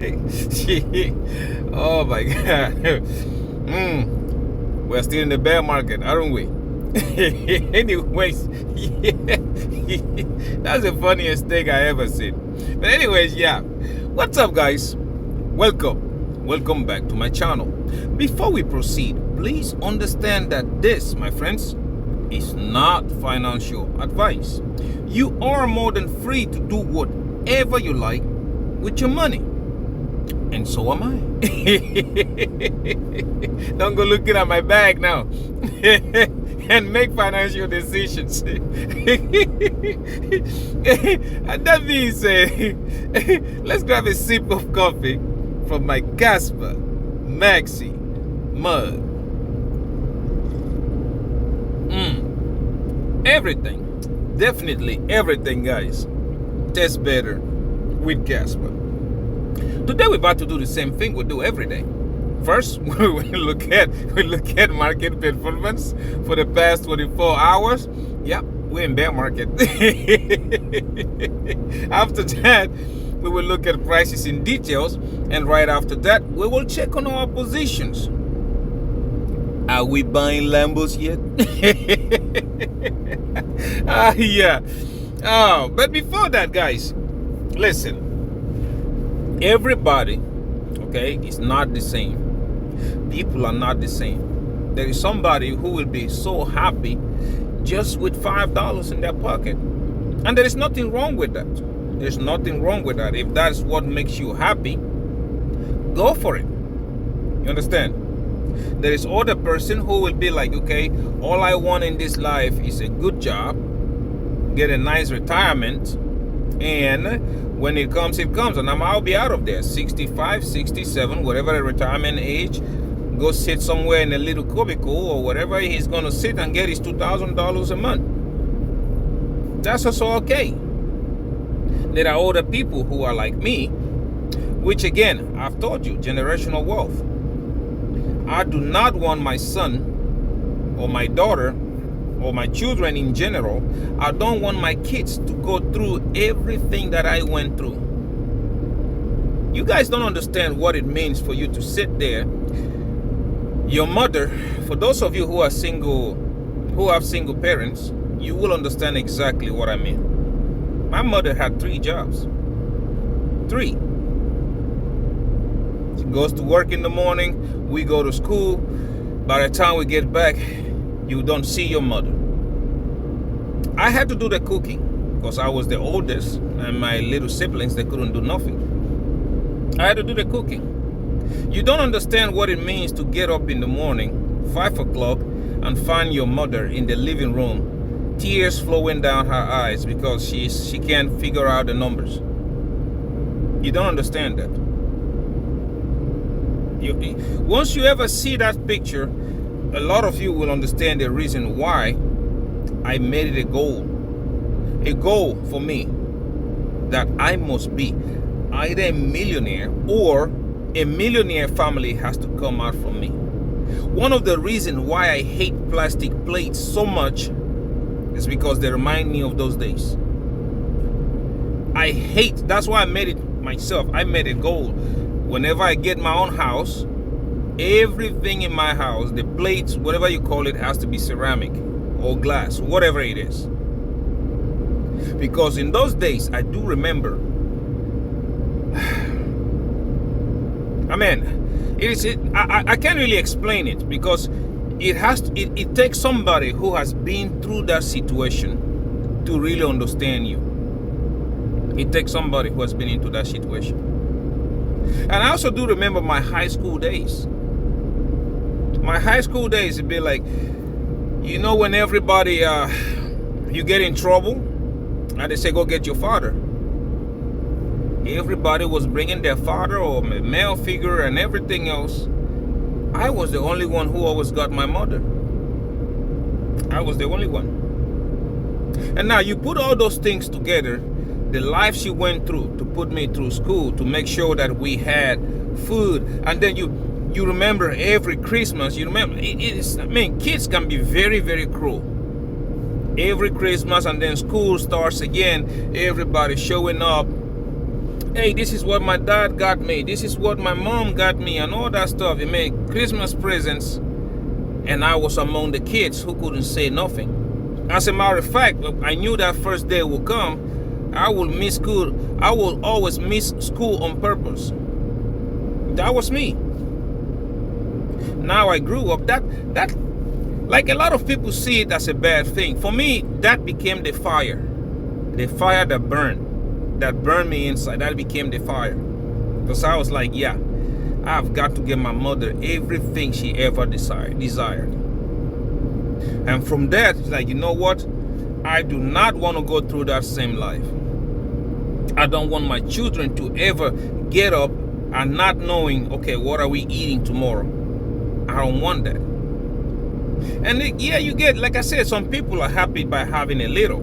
Oh my God. We're still in the bear market, aren't we? Anyways, yeah, that's the funniest thing I ever seen. But anyways, yeah. What's up, guys? Welcome back to my channel. Before we proceed, please understand that this, my friends, is not financial advice. You are more than free to do whatever you like with your money. And so am I. Don't go looking at my bag now and make financial decisions. And that being said, let's grab a sip of coffee from my Kaspa Maxi mug. Everything, definitely everything, guys, tastes better with Kaspa. Today we're about to do the same thing we do every day. First, we look at market performance for the past 24 hours. Yep, we're in bear market. After that, we will look at prices in details, and right after that, we will check on our positions. Are we buying Lambos yet? Yeah. Oh, but before that, guys, listen. Everybody, okay, is not the same. People are not the same. There is somebody who will be so happy just with $5 in their pocket. And there is nothing wrong with that. There's nothing wrong with that. If that's what makes you happy, go for it. You understand? There is other person who will be like, okay, all I want in this life is a good job, get a nice retirement, and when it comes, it comes, and I'll be out of there. 65, 67, whatever the retirement age, go sit somewhere in a little cubicle or whatever he's going to sit and get his $2,000 a month. That's also okay. There are other people who are like me, which again, I've told you, generational wealth. I do not want my son or my daughter or my children in general, I don't want my kids to go through everything that I went through. You guys don't understand what it means for you to sit there. Your mother, for those of you who are single, who have single parents, you will understand exactly what I mean. My mother had 3 jobs. 3. She goes to work in the morning, we go to school. By the time we get back, you don't see your mother. I had to do the cooking because I was the oldest and my little siblings, they couldn't do nothing. I had to do the cooking. You don't understand what it means to get up in the morning, 5 o'clock, and find your mother in the living room, tears flowing down her eyes because she can't figure out the numbers. You don't understand that. Once you ever see that picture, a lot of you will understand the reason why I made it a goal for me that I must be either a millionaire or a millionaire family has to come out from me. One of the reasons why I hate plastic plates so much is because they remind me of those days. That's why I made it myself. I made a goal. Whenever I get my own house, everything in my house, the plates, whatever you call it, has to be ceramic or glass, whatever it is. Because in those days, I do remember, I mean, I can't really explain it because it takes somebody who has been through that situation to really understand you. It takes somebody who has been into that situation. And I also do remember my high school days. My high school days, it'd be like, you know, when everybody, you get in trouble and they say, go get your father. Everybody was bringing their father or a male figure and everything else. I was the only one who always got my mother. I was the only one. And now you put all those things together, the life she went through to put me through school, to make sure that we had food, and then you remember every Christmas, you remember, kids can be very, very cruel. Every Christmas, and then school starts again, everybody showing up, Hey, this is what my dad got me. This is what my mom got me, and all that stuff. He made Christmas presents, and I was among the kids who couldn't say nothing. As a matter of fact, I knew that first day would come. I will miss school. I will always miss school on purpose. That was me. Now I grew up. That like a lot of people see it as a bad thing. For me, that became the fire. The fire that burned me inside. That became the fire. Because I was like, yeah, I've got to give my mother everything she ever desired. And from that, it's like, you know what? I do not want to go through that same life. I don't want my children to ever get up and not knowing, okay, what are we eating tomorrow? I don't want that. And yeah, you get, like I said, some people are happy by having a little.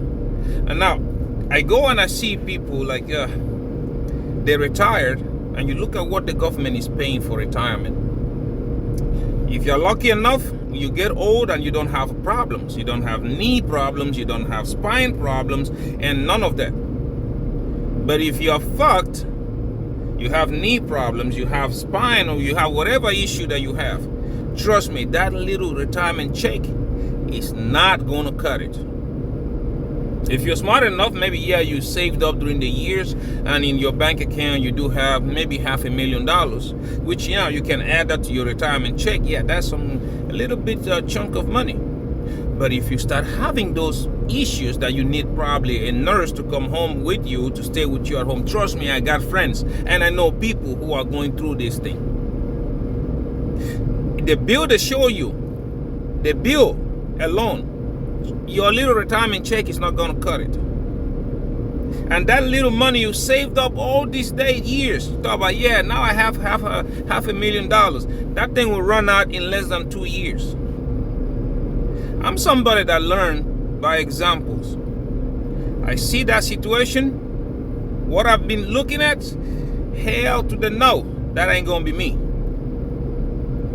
And now, I go and I see people like, they're retired, and you look at what the government is paying for retirement. If you're lucky enough, you get old and you don't have problems. You don't have knee problems, you don't have spine problems, and none of that. But if you're fucked, you have knee problems, you have spine, or you have whatever issue that you have, trust me, that little retirement check is not going to cut it. If you're smart enough, maybe, yeah, you saved up during the years, and in your bank account you do have maybe $500,000, which, yeah, you can add that to your retirement check. Yeah, that's a little bit chunk of money. But if you start having those issues that you need probably a nurse to come home with you, to stay with you at home, trust me, I got friends and I know people who are going through this thing. The bill they show you, the bill alone, your little retirement check is not going to cut it. And that little money you saved up all these years, talk about, yeah, now I have half $500,000. That thing will run out in less than 2 years. I'm somebody that learned by examples. I see that situation, what I've been looking at, hell to the no, that ain't going to be me.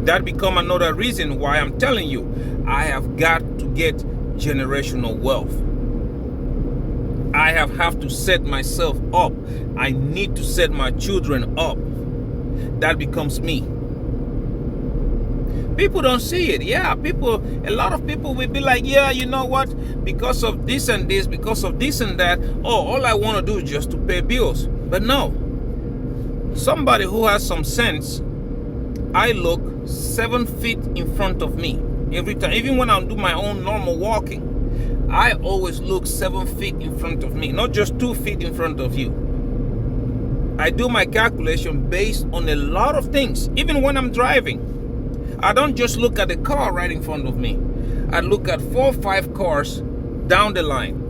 That become another reason why I'm telling you, I have got to get generational wealth. I have to set myself up. I need to set my children up. That becomes me. People don't see it. Yeah, a lot of people will be like, yeah, you know what? Because of this and this, because of this and that, all I want to do is just to pay bills. But no. Somebody who has some sense, I look 7 feet in front of me every time. Even when I do my own normal walking, I always look 7 feet in front of me, not just 2 feet in front of you. I do my calculation based on a lot of things. Even when I'm driving, I don't just look at the car right in front of me. I look at 4 or 5 cars down the line.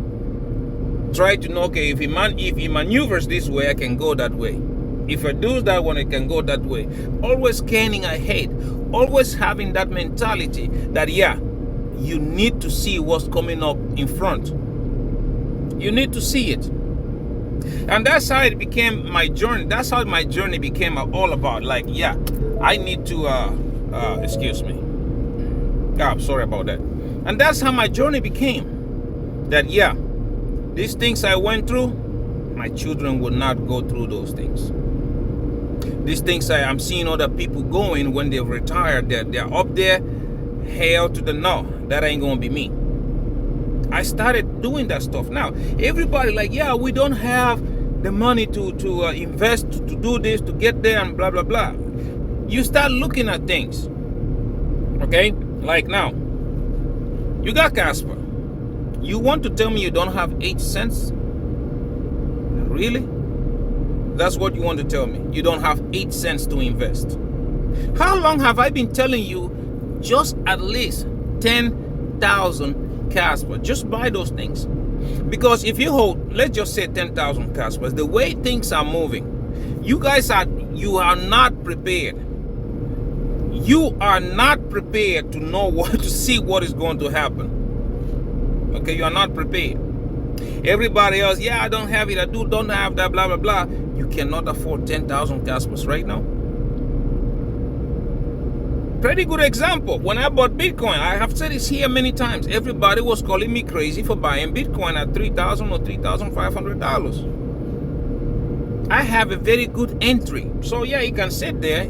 Try to know, okay, if he maneuvers this way, I can go that way. If I do that one, I can go that way. Always scanning ahead. Always having that mentality that, yeah, you need to see what's coming up in front. You need to see it. And that's how it became my journey. That's how my journey became all about. Like, yeah, I need to, excuse me. I'm sorry about that. And that's how my journey became. That, yeah, these things I went through, my children would not go through those things. These things I'm seeing other people going when they've retired, they're up there, hell to the no, that ain't gonna be me. I started doing that stuff. Now, everybody like, yeah, we don't have the money to invest, to do this, to get there, and blah, blah, blah. You start looking at things, okay? Like now, you got Kaspa. You want to tell me you don't have 8 cents? Really? That's what you want to tell me? You don't have 8 cents to invest? How long have I been telling you just at least 10,000 Kaspa? Just buy those things. Because if you hold, let's just say 10,000 Kaspas, the way things are moving, you are not prepared. You are not prepared to know to see what is going to happen. Okay, you are not prepared. Everybody else, yeah, I don't have it, I don't have that, blah, blah, blah. You cannot afford 10,000 Kaspas right now. Pretty good example. When I bought Bitcoin, I have said this here many times. Everybody was calling me crazy for buying Bitcoin at $3,000 or $3,500. I have a very good entry. So yeah, it can sit there.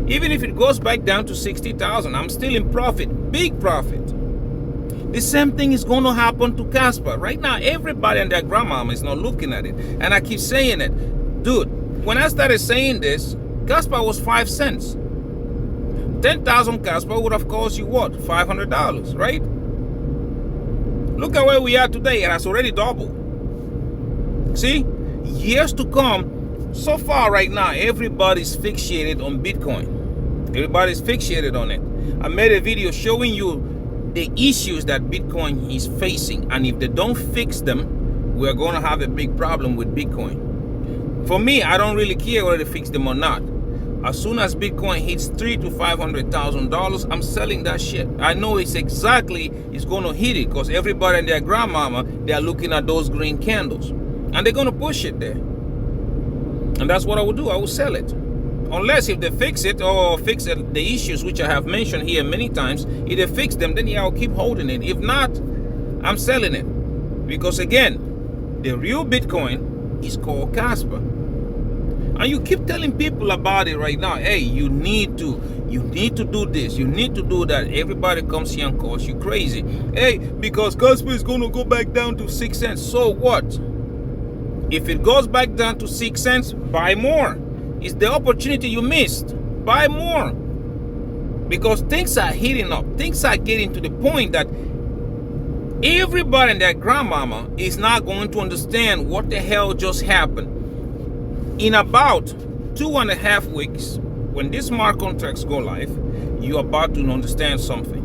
Even if it goes back down to 60,000, I'm still in profit, big profit. The same thing is going to happen to Kaspa. Right now, everybody and their grandmama is not looking at it. And I keep saying it. Dude, when I started saying this, Kaspa was 5 cents. 10,000 Kaspa would have cost you what? $500, right? Look at where we are today. It has already doubled. See? Years to come, so far right now, everybody's fixated on Bitcoin. Everybody's fixated on it. I made a video showing you the issues that Bitcoin is facing, and if they don't fix them, we're going to have a big problem with Bitcoin. For me, I don't really care whether they fix them or not. As soon as Bitcoin hits $300,000 to $500,000, I'm selling that shit. I know it's going to hit it because everybody and their grandmama, they are looking at those green candles, and they're going to push it there. And that's what I will do. I will sell it. Unless if they fix it or fix the issues which I have mentioned here many times, if they fix them, then yeah, I'll keep holding it. If not, I'm selling it. Because again, the real Bitcoin is called Kaspa. And you keep telling people about it right now. Hey, you need to do this, you need to do that. Everybody comes here and calls you crazy. Hey, because Kaspa is going to go back down to 6 cents. So what? If it goes back down to 6 cents, buy more. It's the opportunity you missed. Buy more. Because things are heating up. Things are getting to the point that everybody and their grandmama is not going to understand what the hell just happened. In about 2.5 weeks, when these smart contracts go live, you're about to understand something.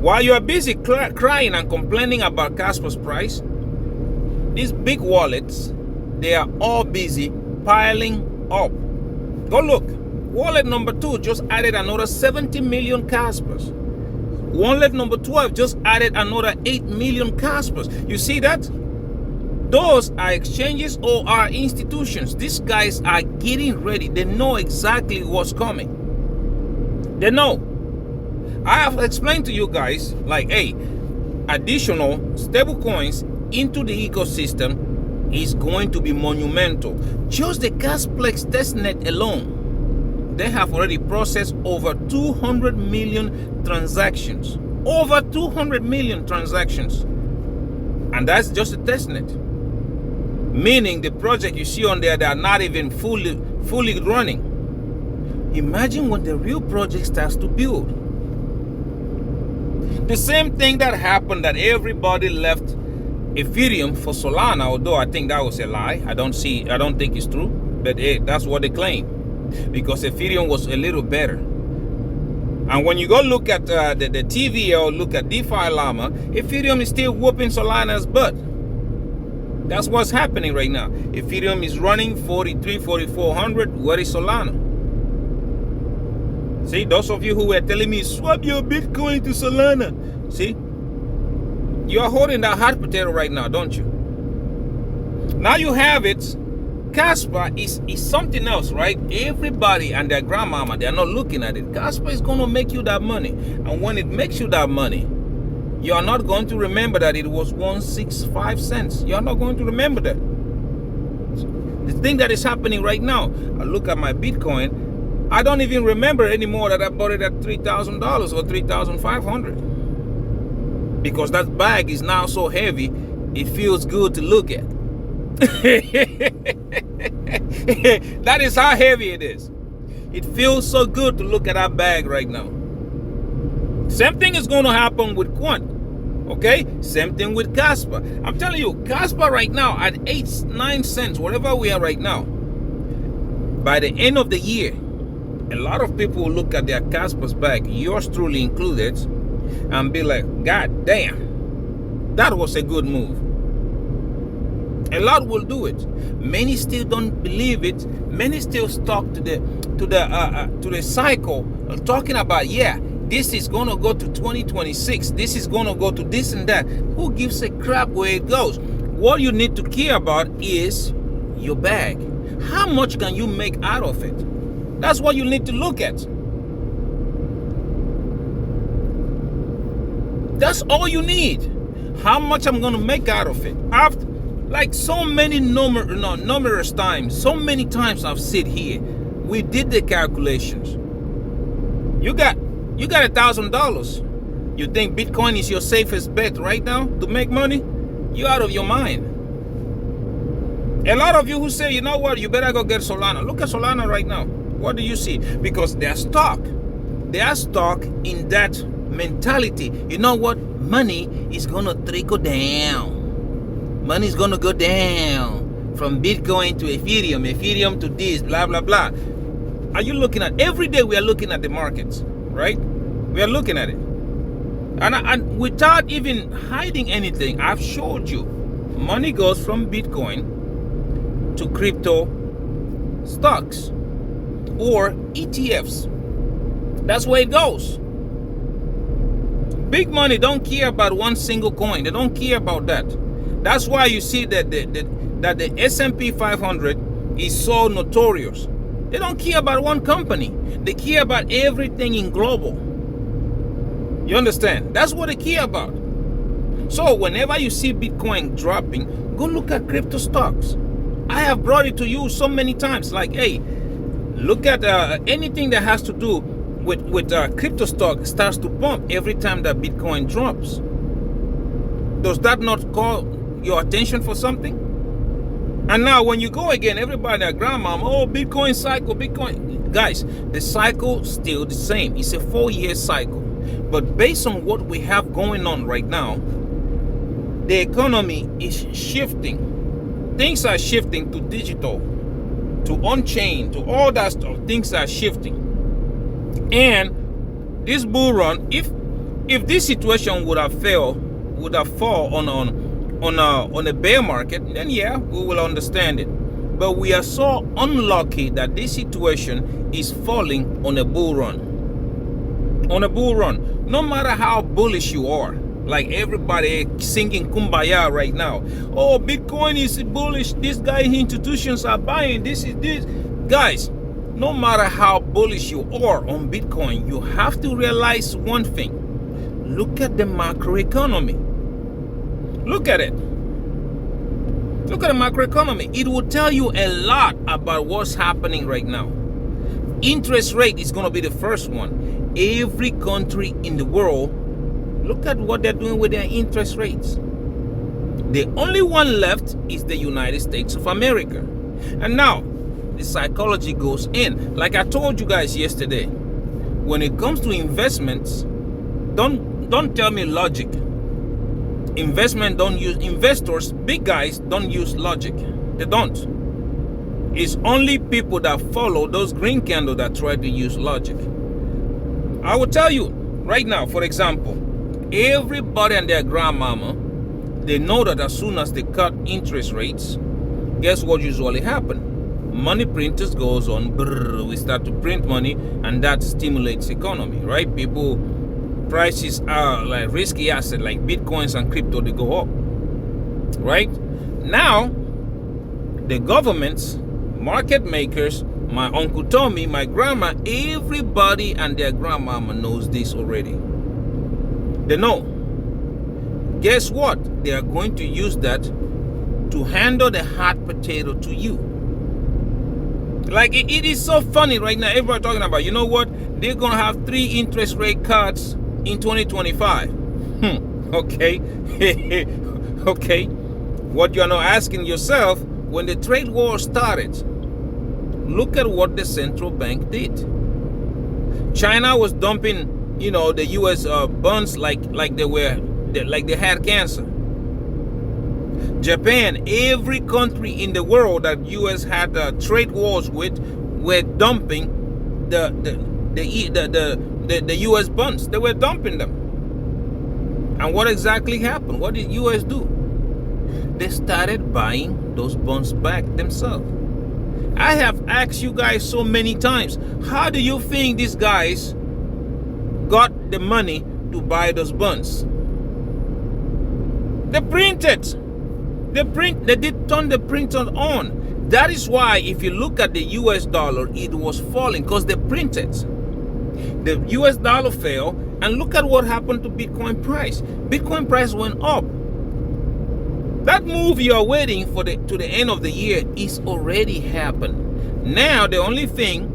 While you are busy crying and complaining about Kaspa's price, these big wallets, they are all busy piling up. Go look. Wallet number 2 just added another 70 million Kaspas. Wallet number 12 just added another 8 million Kaspas. You see that? Those are exchanges or are institutions. These guys are getting ready. They know exactly what's coming. They know. I have explained to you guys, like, hey, additional stable coins into the ecosystem is going to be monumental. Just the Gasplex testnet alone, they have already processed over 200 million transactions. Over 200 million transactions. And that's just a testnet. Meaning the project you see on there, they are not even fully running. Imagine when the real project starts to build. The same thing that happened, that everybody left Ethereum for Solana, although I think that was a lie. I don't think it's true, but that's what they claim, because Ethereum was a little better. And when you go look at the TVL, look at DeFi Llama, Ethereum is still whooping Solana's butt. That's what's happening right now. Ethereum is running 4,400. Where is Solana? See, those of you who were telling me, swap your Bitcoin to Solana. See, you are holding that hot potato right now, don't you? Now you have it. Kaspa is something else, right? Everybody and their grandmama, they are not looking at it. Kaspa is going to make you that money. And when it makes you that money, you are not going to remember that it was 165 cents. You are not going to remember that. The thing that is happening right now, I look at my Bitcoin, I don't even remember anymore that I bought it at $3,000 or $3,500. Because that bag is now so heavy, it feels good to look at. That is how heavy it is. It feels so good to look at that bag right now. Same thing is going to happen with Quant. Okay? Same thing with Kaspa. I'm telling you, Kaspa right now at 8-9 cents, whatever we are right now, by the end of the year, a lot of people will look at their Kaspa's bag, yours truly included, and be like, God damn, that was a good move. A lot will do it. Many still don't believe it. Many still stuck to the cycle of talking about, yeah, this is going to go to 2026. This is going to go to this and that. Who gives a crap where it goes? What you need to care about is your bag. How much can you make out of it? That's what you need to look at. That's all you need. How much I'm going to make out of it. Like so many numerous times, so many times I've said here, we did the calculations. You got $1,000. You think Bitcoin is your safest bet right now to make money? You're out of your mind. A lot of you who say, you know what, you better go get Solana. Look at Solana right now. What do you see? Because they're stuck. They are stuck in that mentality. You know what? Money is gonna trickle down. Money is gonna go down from Bitcoin to Ethereum, Ethereum to this, blah blah blah. Are you looking at every day? We are looking at the markets, right? We are looking at it, and without even hiding anything, I've showed you. Money goes from Bitcoin to crypto stocks or ETFs. That's where it goes. Big money don't care about one single coin. They don't care about that. That's why you see that the S&P 500 is so notorious. They don't care about one company. They care about everything in global. You understand? That's what they care about. So whenever you see Bitcoin dropping, go look at crypto stocks. I have brought it to you so many times. Like, hey, look at anything that has to do with crypto stock starts to pump every time that Bitcoin drops. Does that not call your attention for something? And now when you go again, everybody at grandmama, oh, Bitcoin cycle, Bitcoin. Guys, the cycle still the same. It's a 4-year cycle. But based on what we have going on right now, the economy is shifting. Things are shifting to digital, to on-chain, to all that stuff. Things are shifting. And this bull run, if this situation would have fallen on a bear market, then yeah, we will understand it. But we are so unlucky that this situation is falling on a bull run. On a bull run, no matter how bullish you are, like everybody singing kumbaya right now. Oh, Bitcoin is bullish. These guys, institutions are buying. This is this. Guys, no matter how bullish you are on Bitcoin, you have to realize one thing. Look at the macroeconomy. Look at it. Look at the macroeconomy. It will tell you a lot about what's happening right now. Interest rate is going to be the first one. Every country in the world, look at what they're doing with their interest rates. The only one left is the United States of America. And now, the psychology goes in. Like I told you guys yesterday, when it comes to investments, don't tell me logic. Investors, big guys don't use logic. They don't. It's only people that follow those green candles that try to use logic. I will tell you right now, for example, everybody and their grandmama, they know that as soon as they cut interest rates, guess what usually happens? Money printers goes on, we start to print money, and that stimulates economy, right? People, prices are like risky asset like Bitcoins and crypto, they go up, right? Now, the governments, market makers, my Uncle Tommy, my grandma, everybody and their grandmama knows this already. They know. Guess what? They are going to use that to handle the hot potato to you. Like it is so funny right now. Everybody talking about, you know what? They're going to have 3 interest rate cuts in 2025. Okay. Okay. What you are now asking yourself, when the trade war started, look at what the central bank did. China was dumping, the U.S. bonds like they had cancer. Japan, every country in the world that U.S. had trade wars with, were dumping the U.S. bonds. They were dumping them. And what exactly happened? What did U.S. do? They started buying those bonds back themselves. I have asked you guys so many times, how do you think these guys got the money to buy those bonds? They printed. They did turn the printer on. That is why if you look at the US dollar, it was falling because they printed. The US dollar fell, and look at what happened to Bitcoin price. Bitcoin price went up. That move you are waiting for to the end of the year is already happened. Now the only thing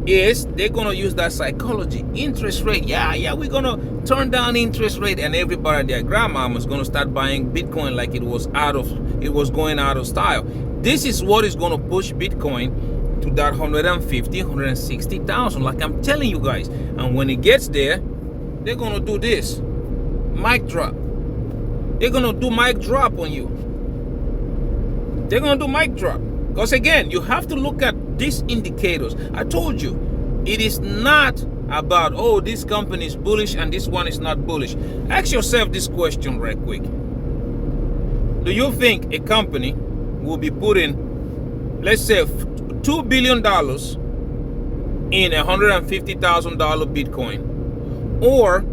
is they're gonna use that psychology. Interest rate, yeah, we're gonna turn down interest rate, and everybody and their grandmama is gonna start buying Bitcoin like it was going out of style. This is what is gonna push Bitcoin to that 150, 160,000, like I'm telling you guys. And when it gets there, they're gonna do this. Mic drop. They're gonna do mic drop on you. They're gonna do mic drop. Because again, you have to look at these indicators. I told you, it is not about, oh, this company is bullish and this one is not bullish. Ask yourself this question right quick. Do you think a company will be putting, let's say, $2 billion in $150,000 Bitcoin, or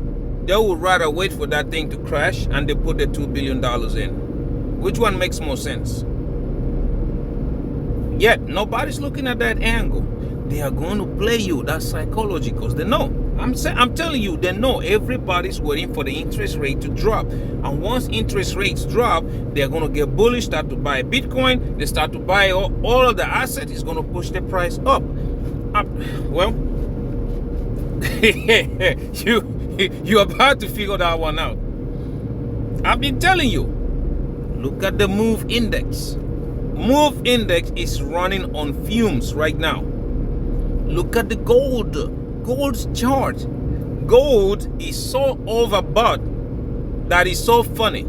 they would rather wait for that thing to crash and they put the $2 billion in? Which one makes more sense? Yet nobody's looking at that angle. They are going to play you that psychology because they know. I'm telling you, they know everybody's waiting for the interest rate to drop. And once interest rates drop, they're going to get bullish, start to buy Bitcoin. They start to buy all of the assets. It's going to push the price up. Well, you're about to figure that one out. I've been telling you, look at the MOVE index. MOVE index is running on fumes right now. Look at the gold's chart. Gold is so overbought that is so funny.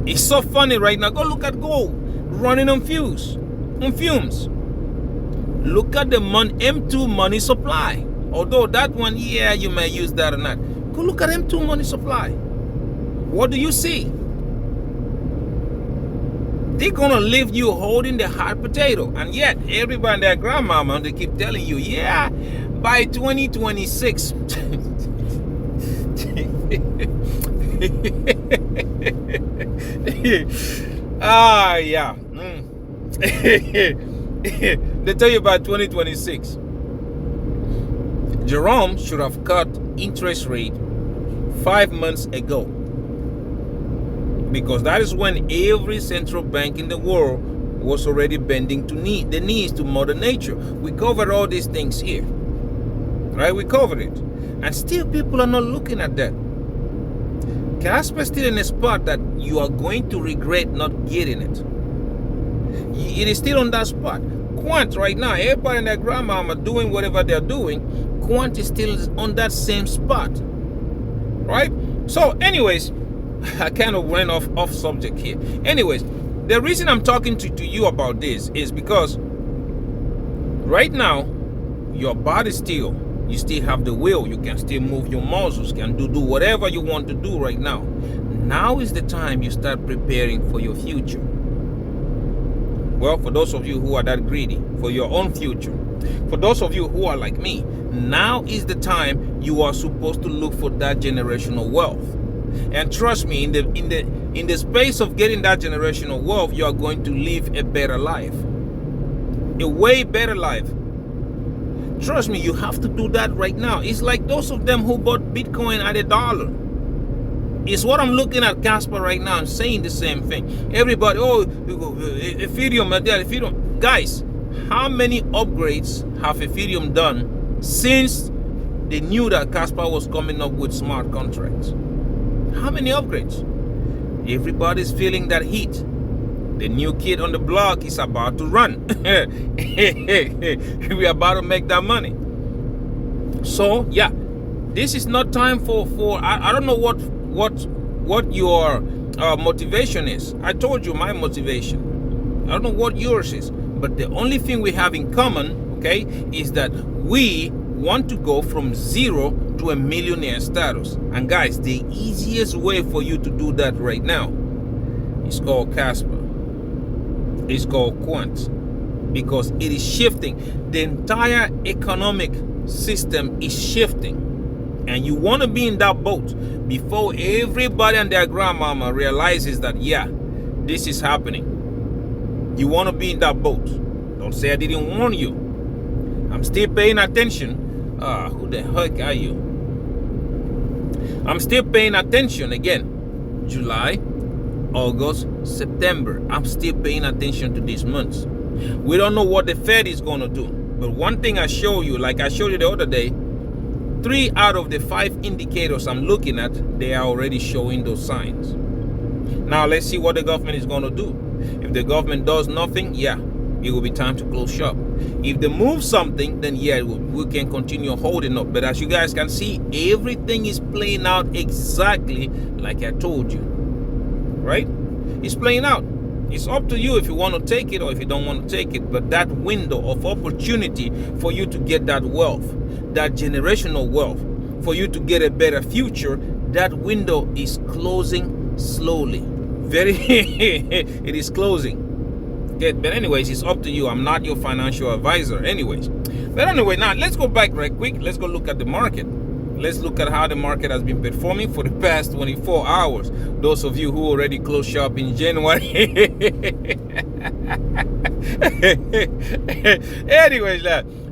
It's so funny right now. Go look at gold running on fumes. Look at the M2 money supply. Although that one, yeah, you may use that or not. Go look at M2 money supply. What do you see? They're gonna leave you holding the hot potato, and yet everybody and their grandmama, they keep telling you, yeah, by 2026. Yeah. They tell you about 2026. Jerome should have cut interest rate 5 months ago, because that is when every central bank in the world was already bending to the knees to Mother Nature. We covered all these things here, right? We covered it, and still people are not looking at that. Kaspa is still in a spot that you are going to regret not getting it. It is still on that spot. Quant right now, everybody and their grandmama doing whatever they're doing, Quant is still on that same spot, right? So anyways, I kind of went off subject here. Anyways, the reason I'm talking to you about this is because right now your body you still have the will. You can still move your muscles, can do whatever you want to do right now. Now is the time you start preparing for your future. Well, for those of you who are that greedy for your own future, for those of you who are like me, now is the time you are supposed to look for that generational wealth. And trust me, in the space of getting that generational wealth, you are going to live a better life, a way better life. Trust me, you have to do that right now. It's like those of them who bought Bitcoin at $1. It's what I'm looking at Kaspa right now. I'm saying the same thing. Everybody, Ethereum, Ethereum. Guys, how many upgrades have Ethereum done since they knew that Kaspa was coming up with smart contracts? How many upgrades? Everybody's feeling that heat. The new kid on the block is about to run. We're about to make that money. So yeah, this is not time for I don't know what your motivation is. I told you my motivation. I don't know what yours is, but the only thing we have in common, okay, is that we want to go from zero to a millionaire status. And guys, the easiest way for you to do that right now is called Kaspa. It's called Quant, because it is shifting. The entire economic system is shifting, and you want to be in that boat before everybody and their grandmama realizes that, yeah, this is happening. You want to be in that boat. Don't say I didn't warn you. I'm still paying attention. Who the heck are you? I'm still paying attention. Again, July, August, September. I'm still paying attention to these months. We don't know what the Fed is going to do. But one thing I show you, like I showed you the other day, 3 out of the 5 indicators I'm looking at, they are already showing those signs. Now let's see what the government is going to do. If the government does nothing, yeah, it will be time to close shop. If they move something, then yeah, we can continue holding up. But as you guys can see, everything is playing out exactly like I told you, right? It's playing out. It's up to you if you want to take it or if you don't want to take it. But that window of opportunity for you to get that wealth, that generational wealth, for you to get a better future, that window is closing slowly. It is closing. Okay, but anyways, it's up to you. I'm not your financial advisor anyways. But anyway, now let's go back right quick. Let's go look at the market. Let's look at how the market has been performing for the past 24 hours. Those of you who already closed shop in January. Anyways,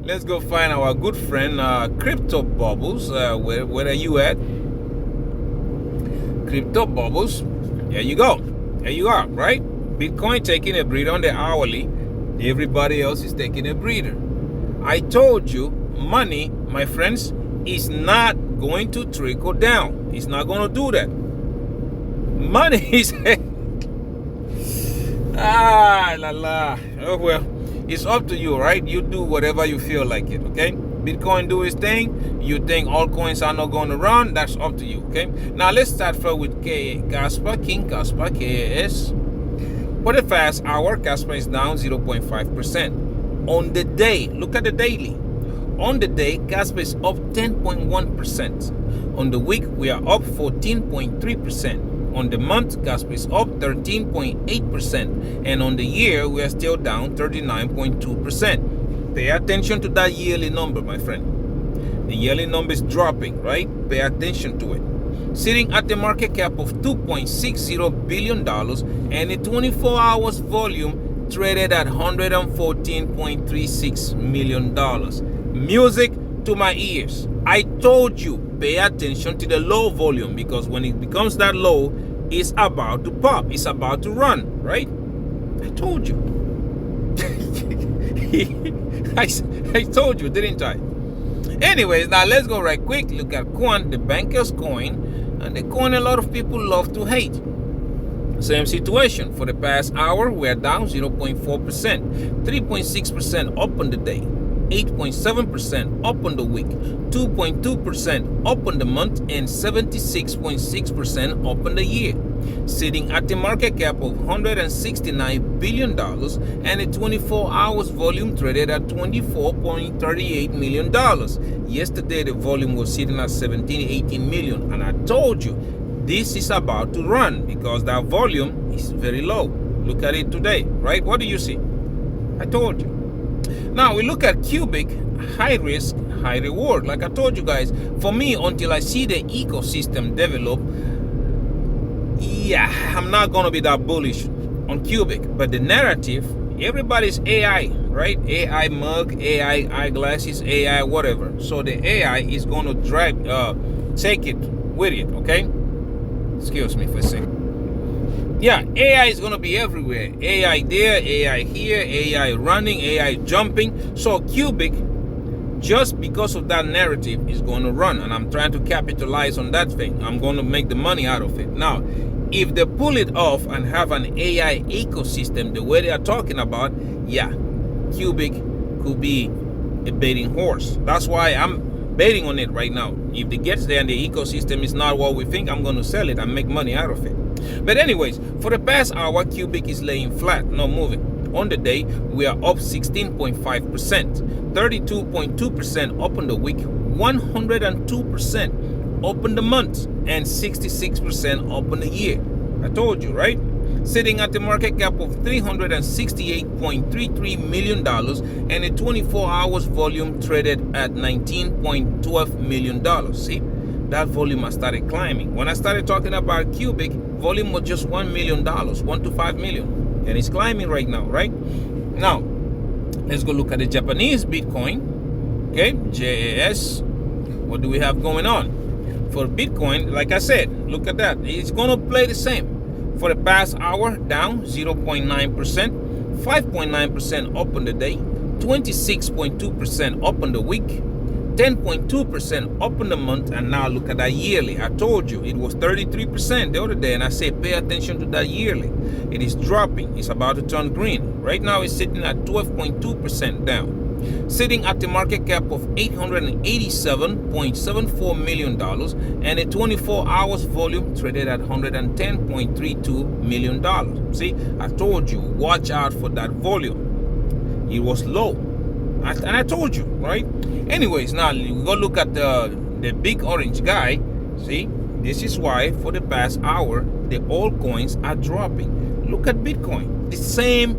let's go find our good friend Crypto Bubbles. Where are you at? Crypto Bubbles. There you go. There you are, right? Bitcoin taking a breather on the hourly. Everybody else is taking a breather. I told you, money, my friends, is not going to trickle down. It's not going to do that. Money is... Oh, well, it's up to you, right? You do whatever you feel like it, okay? Bitcoin do its thing. You think altcoins are not going to run? That's up to you, okay? Now, let's start first with Kaspa, King Kaspa, KAS. For the fast hour, Kaspa is down 0.5%. On the day, look at the daily. On the day, Kaspa is up 10.1%. On the week, we are up 14.3%. On the month, Kaspa is up 13.8%. And on the year, we are still down 39.2%. Pay attention to that yearly number, my friend. The yearly number is dropping, right? Pay attention to it. Sitting at the market cap of $2.60 billion and a 24 hours volume traded at $114.36 million. Music to my ears. I told you, pay attention to the low volume, because when it becomes that low, it's about to pop. It's about to run, right? I told you. I told you, didn't I? Anyways, now let's go right quick. Look at Quan, the banker's coin. And the coin a lot of people love to hate. Same situation. For the past hour, we're down 0.4%. 3.6% up on the day. 8.7% up on the week. 2.2% up on the month. And 76.6% up on the year. Sitting at the market cap of $169 billion and a 24 hours volume traded at $24.38 million. Yesterday, the volume was sitting at 18 million. And I told you, this is about to run because that volume is very low. Look at it today, right? What do you see? I told you. Now, we look at Cubic, high risk, high reward. Like I told you guys, for me, until I see the ecosystem develop, yeah, I'm not going to be that bullish on Cubic. But the narrative, everybody's AI, right? AI mug, AI eyeglasses, AI whatever. So the AI is going to take it with it, okay? Excuse me for a second. Yeah, AI is going to be everywhere. AI there, AI here, AI running, AI jumping. So Cubic, just because of that narrative, is going to run. And I'm trying to capitalize on that thing. I'm going to make the money out of it. Now, if they pull it off and have an AI ecosystem the way they are talking about, yeah, Cubic could be a betting horse. That's why I'm betting on it right now. If it gets there and the ecosystem is not what we think, I'm going to sell it and make money out of it. But anyways, for the past hour, Cubic is laying flat, not moving. On the day, we are up 16.5%, 32.2% up on the week, 102% up on the month, and 66% up on the year. I told you, right? Sitting at the market cap of $368.33 million and a 24 hours volume traded at $19.12 million. See, that volume has started climbing. When I started talking about Cubic, volume was just $1 million, 1 to 5 million. And it's climbing right now, right? Now, let's go look at the Japanese Bitcoin. Okay, JAS. What do we have going on? For Bitcoin, like I said, look at that. It's going to play the same. For the past hour, down 0.9%, 5.9% up on the day, 26.2% up on the week, 10.2% up in the month, and now look at that yearly. I told you it was 33% the other day, and I said pay attention to that yearly. It is dropping. It's about to turn green. Right now it's sitting at 12.2% down, sitting at the market cap of $887.74 million, and a 24 hours volume traded at $110.32 million. See, I told you, watch out for that volume. It was low. And I told you, right? Anyways, now we go look at the big orange guy. See, this is why for the past hour the altcoins are dropping. Look at Bitcoin. The same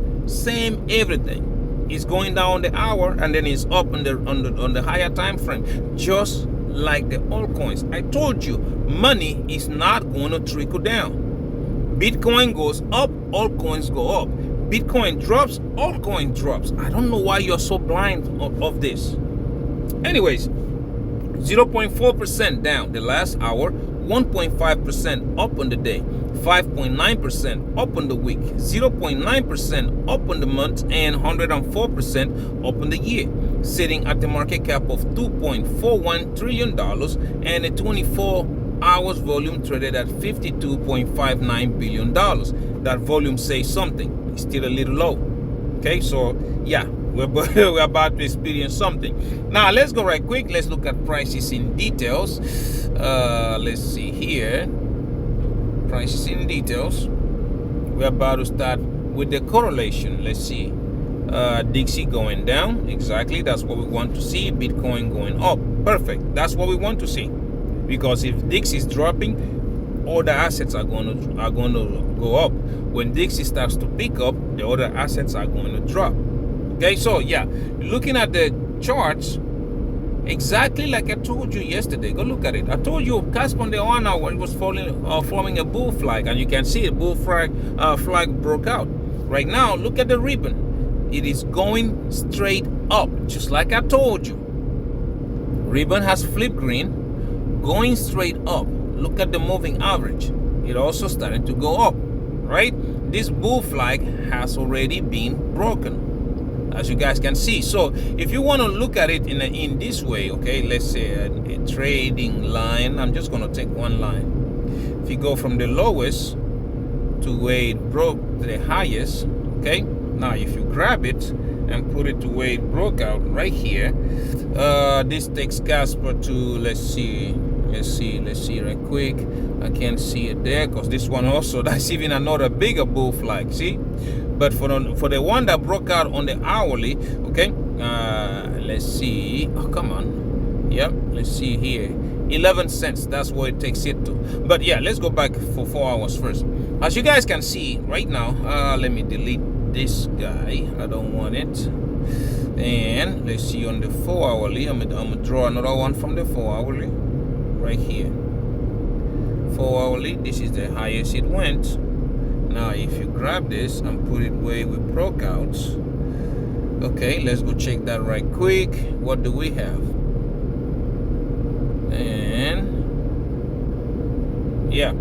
everything. It's going down the hour and then it's up on the higher time frame, just like the altcoins. I told you, money is not going to trickle down. Bitcoin goes up, altcoins go up. Bitcoin drops, altcoin drops. I don't know why you're so blind of this. Anyways, 0.4% down the last hour, 1.5% up on the day, 5.9% up on the week, 0.9% up on the month, and 104% up on the year, sitting at the market cap of $2.41 trillion and a 24 hours volume traded at $52.59 billion. That volume says something. It's still a little low. Okay, so yeah, we're about to experience something. Now let's go right quick. Let's look at prices in details. Let's see here. Prices in details. We're about to start with the correlation. Let's see. Dixie going down. Exactly. That's what we want to see. Bitcoin going up. Perfect. That's what we want to see. Because if Dixie is dropping, all the assets are going to go up. When Dixie starts to pick up, the other assets are going to drop. Okay, so yeah, looking at the charts, exactly like I told you yesterday. Go look at it. I told you Kaspa on the 1 hour it was forming a bull flag, and you can see a bull flag broke out. Right now, look at the ribbon. It is going straight up, just like I told you. Ribbon has flipped green, going straight up. Look at the moving average. It also started to go up, right? This bull flag has already been broken, as you guys can see. So if you want to look at it in this way, okay, let's say a trading line. I'm just going to take one line. If you go from the lowest to where it broke to the highest, okay, now if you grab it and put it to where it broke out right here, this takes Kaspa to, let's see right quick. I can't see it there because this one also, that's even another bigger bull flag, see? But for the one that broke out on the hourly, okay, let's see. Oh, come on. Yep, let's see here. 11 cents, that's what it takes it to. But yeah, let's go back for 4 hours first. As you guys can see right now, let me delete this guy. I don't want it. And let's see on the 4 hourly. I'm gonna draw another one from the 4 hourly right here. 4 hourly, this is the highest it went. Now if you grab this and put it where we broke out, okay, let's go check that right quick. What do we have? And yeah,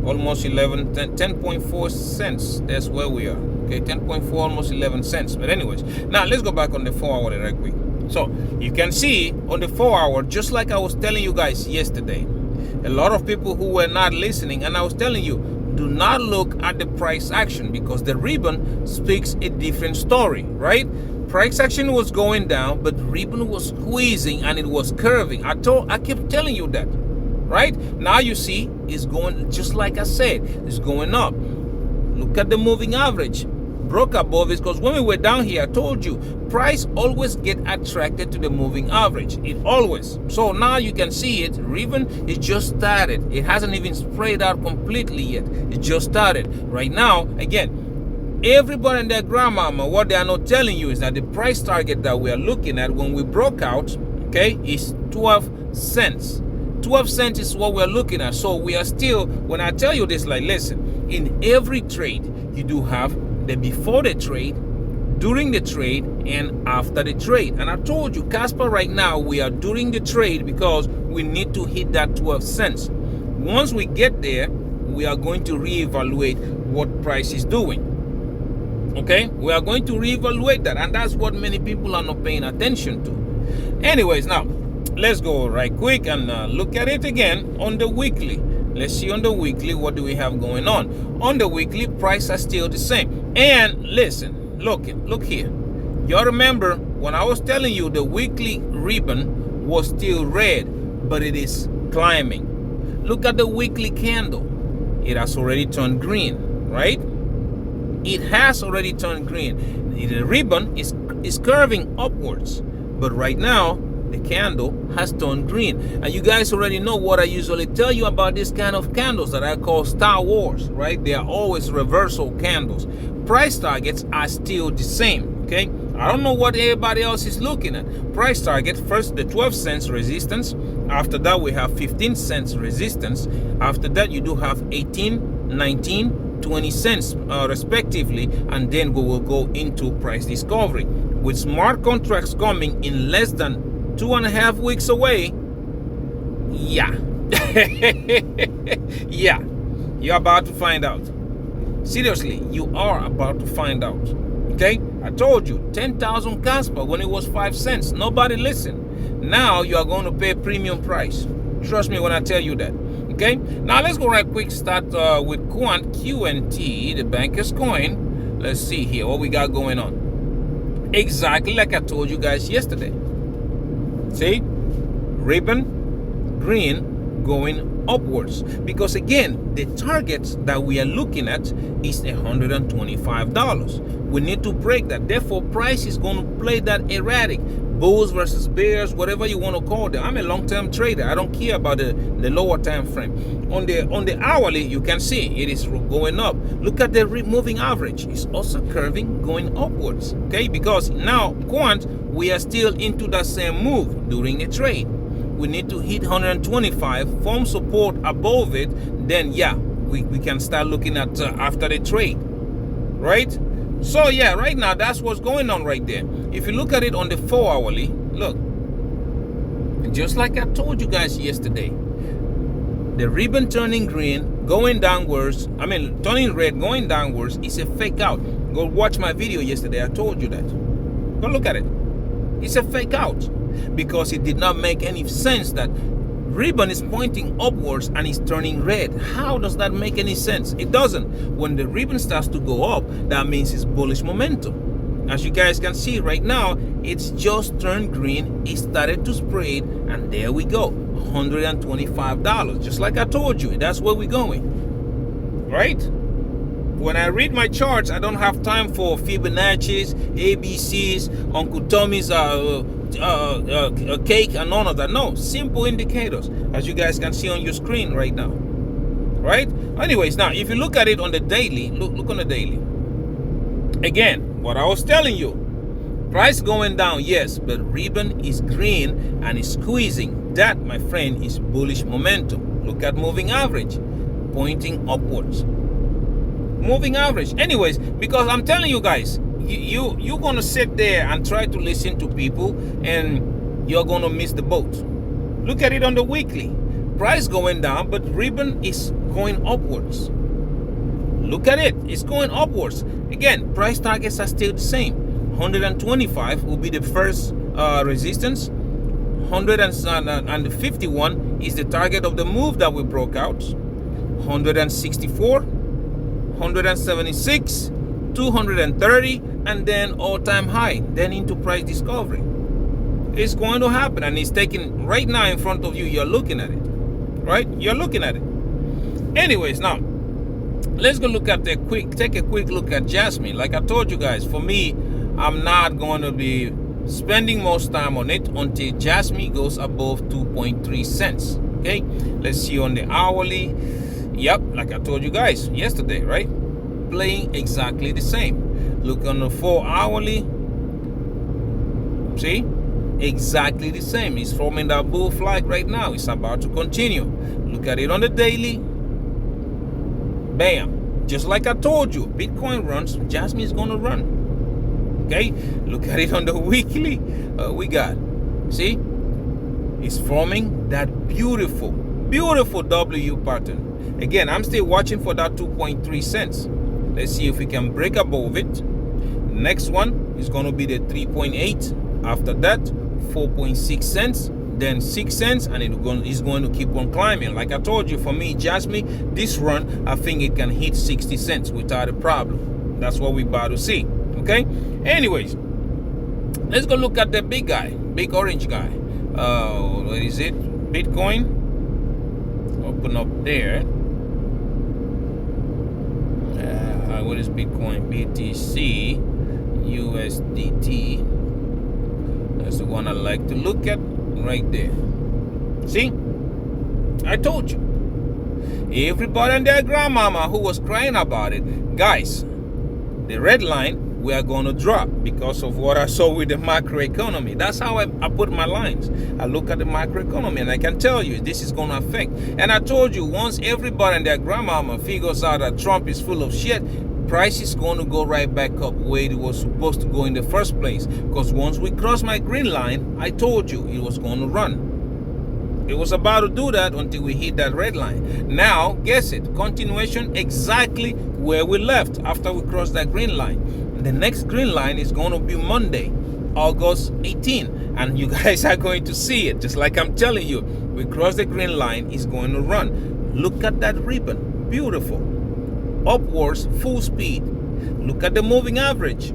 almost 10.4 cents. That's where we are. Okay, 10.4, almost 11 cents. But anyways, now let's go back on the 4 hourly right quick. So you can see on the 4 hour, just like I was telling you guys yesterday, a lot of people who were not listening, and I was telling you, do not look at the price action because the ribbon speaks a different story, right? Price action was going down, but ribbon was squeezing and it was curving. I kept telling you that, right? Now you see it's going, just like I said, it's going up. Look at the moving average. Broke above it because when we were down here, I told you, price always get attracted to the moving average. It always. So now you can see it. Ribbon, it just started. It hasn't even sprayed out completely yet. It just started. Right now, again, everybody and their grandmama, what they are not telling you is that the price target that we are looking at when we broke out, okay, is 12 cents. 12 cents is what we're looking at. So we are still, when I tell you this, like, listen, in every trade, you do have the before the trade, during the trade, and after the trade. And I told you, Kaspa, right now, we are during the trade because we need to hit that 12 cents. Once we get there, we are going to reevaluate what price is doing. Okay, we are going to reevaluate that, and that's what many people are not paying attention to. Anyways, now let's go right quick and look at it again on the weekly. Let's see on the weekly, what do we have going on? On the weekly, prices are still the same. And listen, look here. Y'all remember when I was telling you the weekly ribbon was still red, but it is climbing. Look at the weekly candle. It has already turned green, right? It has already turned green. The ribbon is curving upwards, but right now the candle has turned green. And you guys already know what I usually tell you about this kind of candles that I call Star Wars, right? They are always reversal candles. Price targets are still the same, okay? I don't know what everybody else is looking at. Price target, first the 12 cents resistance. After that, we have 15 cents resistance. After that, you do have 18, 19, 20 cents respectively. And then we will go into price discovery. With smart contracts coming in less than 2.5 weeks away, yeah. Yeah, you're about to find out. Seriously, you are about to find out. Okay, I told you 10,000 Kaspa when it was 5 cents. Nobody listened. Now you are going to pay premium price. Trust me when I tell you that. Okay, now let's go right quick. Start with Quant QNT, the banker's coin. Let's see here what we got going on. Exactly like I told you guys yesterday. See, ribbon green going upwards, because again the target that we are looking at is $125. We need to break that. Therefore, price is going to play that erratic, bulls versus bears, whatever you want to call them. I'm a long-term trader. I don't care about the lower time frame. On the hourly, you can see it is going up. Look at the moving average. It's also curving, going upwards. Okay, because now quant, we are still into that same move during the trade. We need to hit 125, form support above it. Then yeah, we can start looking at after the trade, right? So yeah, right now that's what's going on right there. If you look at it on the 4 hourly, look, just like I told you guys yesterday, the ribbon turning green, going downwards, turning red, going downwards is a fake out. Go watch my video yesterday. I told you that. Go look at it. It's a fake out, because it did not make any sense that ribbon is pointing upwards and is turning red. How does that make any sense? It doesn't. When the ribbon starts to go up, that means it's bullish momentum. As you guys can see right now, it's just turned green. It started to spread, and there we go, $125. Just like I told you, that's where we're going, right? When I read my charts, I don't have time for Fibonacci's, ABCs, Uncle Tommy's cake and none of that. No, simple indicators, as you guys can see on your screen right now, right? Anyways, now if you look at it on the daily, look on the daily. Again, what I was telling you, price going down, yes, but ribbon is green and is squeezing. That, my friend, is bullish momentum. Look at moving average, pointing upwards. Moving average. Anyways, because I'm telling you guys, you're gonna sit there and try to listen to people, and you're gonna miss the boat. Look at it on the weekly. Price going down, but ribbon is going upwards. Look at it. It's going upwards. Again, price targets are still the same. 125 will be the first resistance. 151 is the target of the move that we broke out. 164, 176, 230, and then all-time high, then into price discovery. It's going to happen, and it's taking right now in front of you. You're looking at it, right? You're looking at it. Anyways, now let's go look at take a quick look at Jasmine. Like I told you guys, for me, I'm not going to be spending most time on it until Jasmine goes above 2.3 cents. Okay, let's see on the hourly. Yep, like I told you guys yesterday, right? Playing exactly the same. Look on the 4 hourly. See, exactly the same. It's forming that bull flag right now. It's about to continue. Look at it on the daily. Bam, just like I told you, Bitcoin runs, Jasmine is gonna run. Okay, look at it on the weekly. We got, see, it's forming that beautiful W pattern. Again, I'm still watching for that 2.3 cents. Let's see if we can break above it. Next one is going to be the 3.8. After that, 4.6 cents, then 6 cents, and it's going to keep on climbing. Like I told you, for me, Jasmine, this run, I think it can hit 60 cents without a problem. That's what we're about to see. Okay? Anyways, let's go look at the big guy, big orange guy. What is it? Bitcoin. Open up there. What is Bitcoin? BTC, USDT. That's the one I like to look at right there. See? I told you. Everybody and their grandmama who was crying about it, guys, the red line we are going to drop because of what I saw with the macroeconomy. That's how I put my lines. I look at the macroeconomy and I can tell you this is going to affect. And I told you, once everybody and their grandmama figures out that Trump is full of shit, price is going to go right back up where it was supposed to go in the first place. Because once we cross my green line, I told you it was going to run. It was about to do that until we hit that red line. Now, guess it. Continuation exactly where we left after we crossed that green line. The next green line is going to be Monday, August 18. And you guys are going to see it. Just like I'm telling you, we cross the green line, it's going to run. Look at that ribbon. Beautiful. Upwards, full speed. Look at the moving average.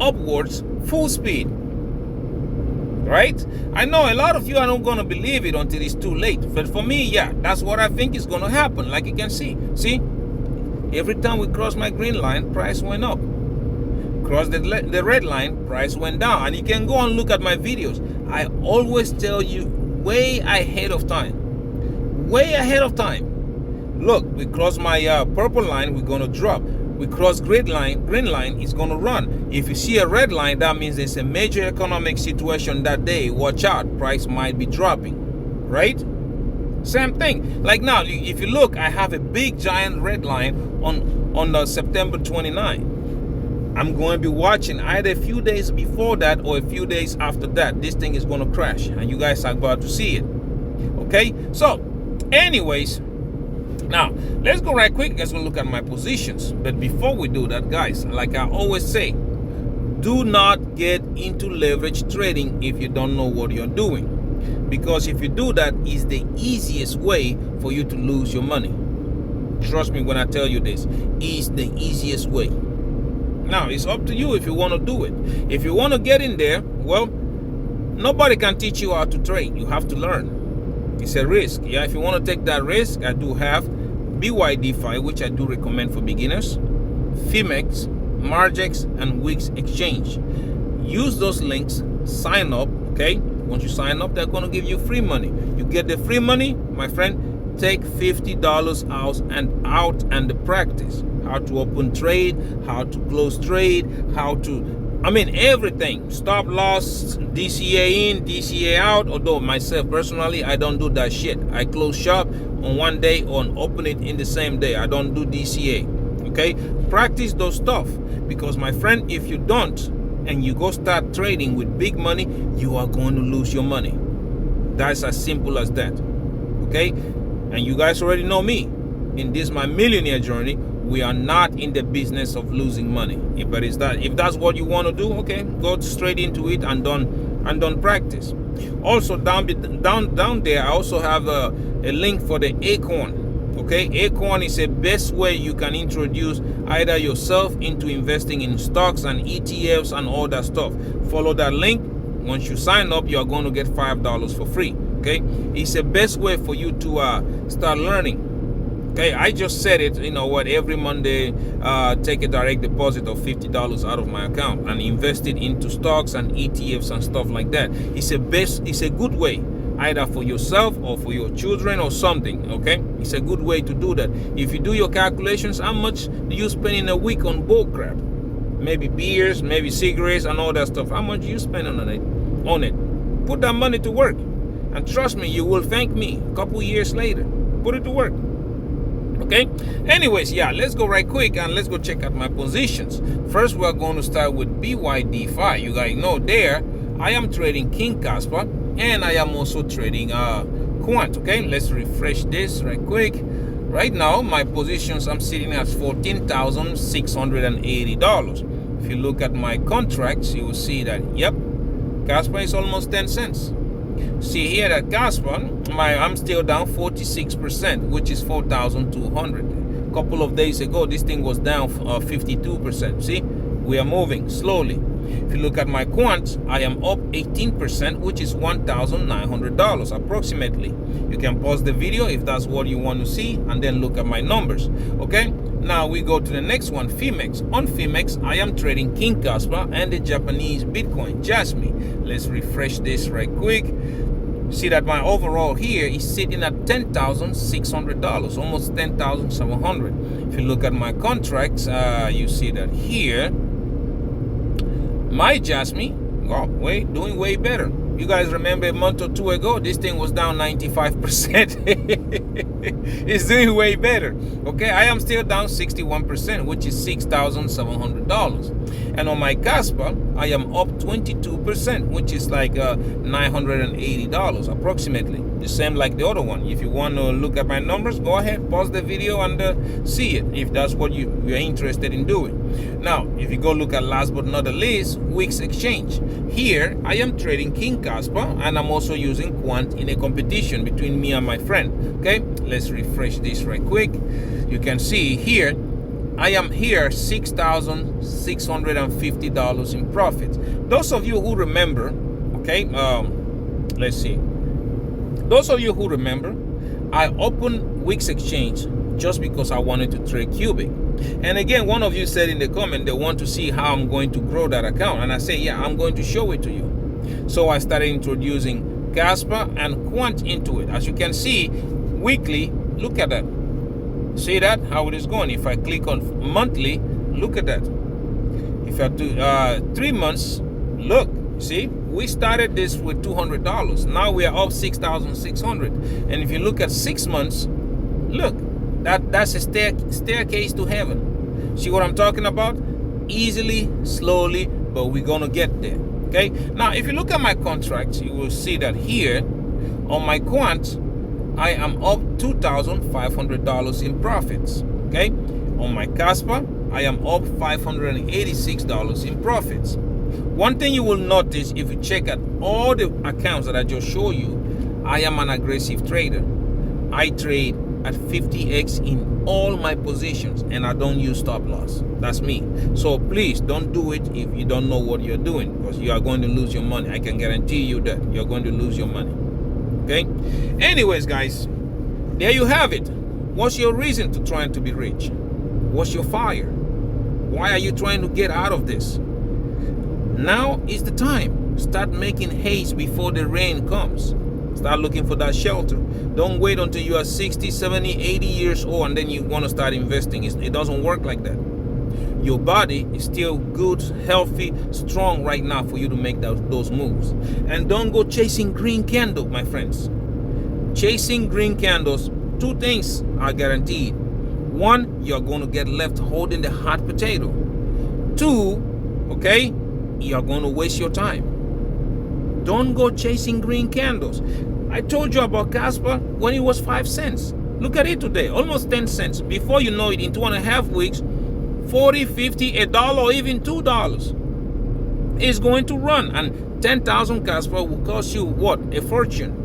Upwards, full speed. Right? I know a lot of you are not going to believe it until it's too late. But for me, yeah, that's what I think is going to happen. Like you can see. See? Every time we cross my green line, price went up. Cross the red line, price went down. And you can go and look at my videos. I always tell you way ahead of time. Way ahead of time. Look, we cross my purple line, we're going to drop. We cross green line is going to run. If you see a red line, that means there's a major economic situation that day. Watch out, price might be dropping, right? Same thing. Like now, if you look, I have a big giant red line on September 29. I'm going to be watching either a few days before that or a few days after that. This thing is going to crash, and you guys are about to see it. Okay? So, anyways, now let's go right quick. Let's go look at my positions. But before we do that, guys, like I always say, do not get into leverage trading if you don't know what you're doing. Because if you do that, it's the easiest way for you to lose your money. Trust me when I tell you this. It's the easiest way. Now, it's up to you if you want to do it. If you want to get in there, well, nobody can teach you how to trade. You have to learn. It's a risk. Yeah, if you want to take that risk, I do have Bydfi, which I do recommend for beginners, Phemex, Margex, and Wix Exchange. Use those links, sign up, okay? Once you sign up, they're going to give you free money. You get the free money, my friend, take $50 out and practice. How to open trade, how to close trade, everything. Stop loss, DCA in, DCA out. Although myself personally, I don't do that shit. I close shop on one day or open it in the same day. I don't do DCA. Okay? Practice those stuff. Because my friend, if you don't and you go start trading with big money, you are going to lose your money. That's as simple as that. Okay? And you guys already know me. In this my millionaire journey, we are not in the business of losing money. If that's what you want to do, okay, go straight into it and don't practice. Also down there, I also have a link for the Acorn. Okay, Acorn is the best way you can introduce either yourself into investing in stocks and ETFs and all that stuff. Follow that link. Once you sign up, you are going to get $5 for free. Okay, it's the best way for you to start learning. Okay, I just said it, every Monday, take a direct deposit of $50 out of my account and invest it into stocks and ETFs and stuff like that. It's a good way, either for yourself or for your children or something, okay? It's a good way to do that. If you do your calculations, how much do you spend in a week on bull crap? Maybe beers, maybe cigarettes and all that stuff. How much do you spend on it? Put that money to work. And trust me, you will thank me a couple years later. Put it to work. Okay, anyways, yeah, let's go right quick and let's go check out my positions. First, we're going to start with Bydfi. You guys know there I am trading King Kaspa and I am also trading Quant. Okay, let's refresh this right quick. Right now, my positions, I'm sitting at $14,680. If you look at my contracts, you will see that, yep, Kaspa is almost 10 cents. See here at Kaspa, I'm still down 46%, which is 4,200. A couple of days ago, this thing was down 52%. See, we are moving slowly. If you look at my quant, I am up 18%, which is $1,900 approximately. You can pause the video if that's what you want to see, and then look at my numbers. Okay, now we go to the next one, Phemex. On Phemex, I am trading King Kaspa and the Japanese Bitcoin Jasmine. Let's refresh this right quick. See that my overall here is sitting at $10,600, almost $10,700. If you look at my contracts, you see that here my Jasmine, doing way better. You guys remember a month or two ago, this thing was down 95%. It's doing way better. Okay, I am still down 61%, which is $6,700. And on my Kaspa, I am up 22%, which is like $980 approximately. The same like the other one. If you want to look at my numbers, go ahead, pause the video and see it, if that's what you're interested in doing. Now, if you go look at last but not the least, Wix Exchange. Here, I am trading King Kaspa, and I'm also using Quant in a competition between me and my friend. Okay, let's refresh this right quick. You can see here, I am here $6,650 in profits. Those of you who remember, okay, let's see. Those of you who remember, I opened Wix Exchange just because I wanted to trade Cubic. And again, one of you said in the comment they want to see how I'm going to grow that account. And I say, yeah, I'm going to show it to you. So I started introducing Kaspa and Quant into it. As you can see, weekly, look at that. See that, how it is going. If I click on monthly, look at that. If I do 3 months, look, see, we started this with $200. Now we are up 6,600. And if you look at 6 months, look, that's a staircase to heaven. See what I'm talking about? Easily, slowly, but we're gonna get there. Okay. Now, if you look at my contracts, you will see that here on my quant, I am up $2,500 in profits. Okay. On my Kaspa, I am up $586 in profits. One thing you will notice if you check out all the accounts that I just showed you, I am an aggressive trader. I trade at 50x in all my positions, and I don't use stop loss. That's me. So please don't do it if you don't know what you're doing, because you are going to lose your money. I can guarantee you that you're going to lose your money. Okay. Anyways, guys, there you have it. What's your reason to trying to be rich? What's your fire? Why are you trying to get out of this? Now is the time. Start making haste before the rain comes. Start looking for that shelter. Don't wait until you are 60, 70, 80 years old and then you want to start investing. It doesn't work like that. Your body is still good, healthy, strong right now for you to make those moves. And don't go chasing green candles, my friends. Chasing green candles, two things are guaranteed. One, you're going to get left holding the hot potato. Two, okay, you're going to waste your time. Don't go chasing green candles. I told you about Kaspa when it was 5 cents. Look at it today, almost 10 cents. Before you know it, in 2.5 weeks, 40, 50, $1, or even $2 is going to run. And 10,000 Kaspa will cost you what? A fortune.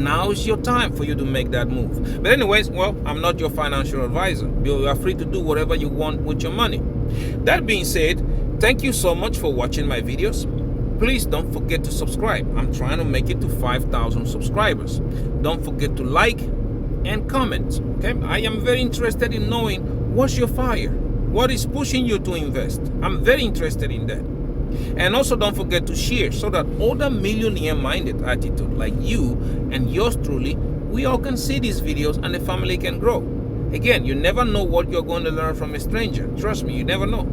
Now is your time for you to make that move. But anyways, well, I'm not your financial advisor. You are free to do whatever you want with your money. That being said, thank you so much for watching my videos. Please don't forget to subscribe. I'm trying to make it to 5,000 subscribers. Don't forget to like and comment. Okay, I am very interested in knowing what's your fire. What is pushing you to invest? I'm very interested in that. And also don't forget to share so that other millionaire-minded attitude like you and yours truly, we all can see these videos and the family can grow. Again, you never know what you're going to learn from a stranger. Trust me, you never know.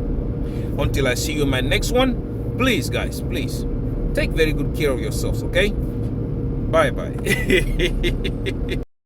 Until I see you in my next one, please, guys, please take very good care of yourselves, okay? Bye-bye.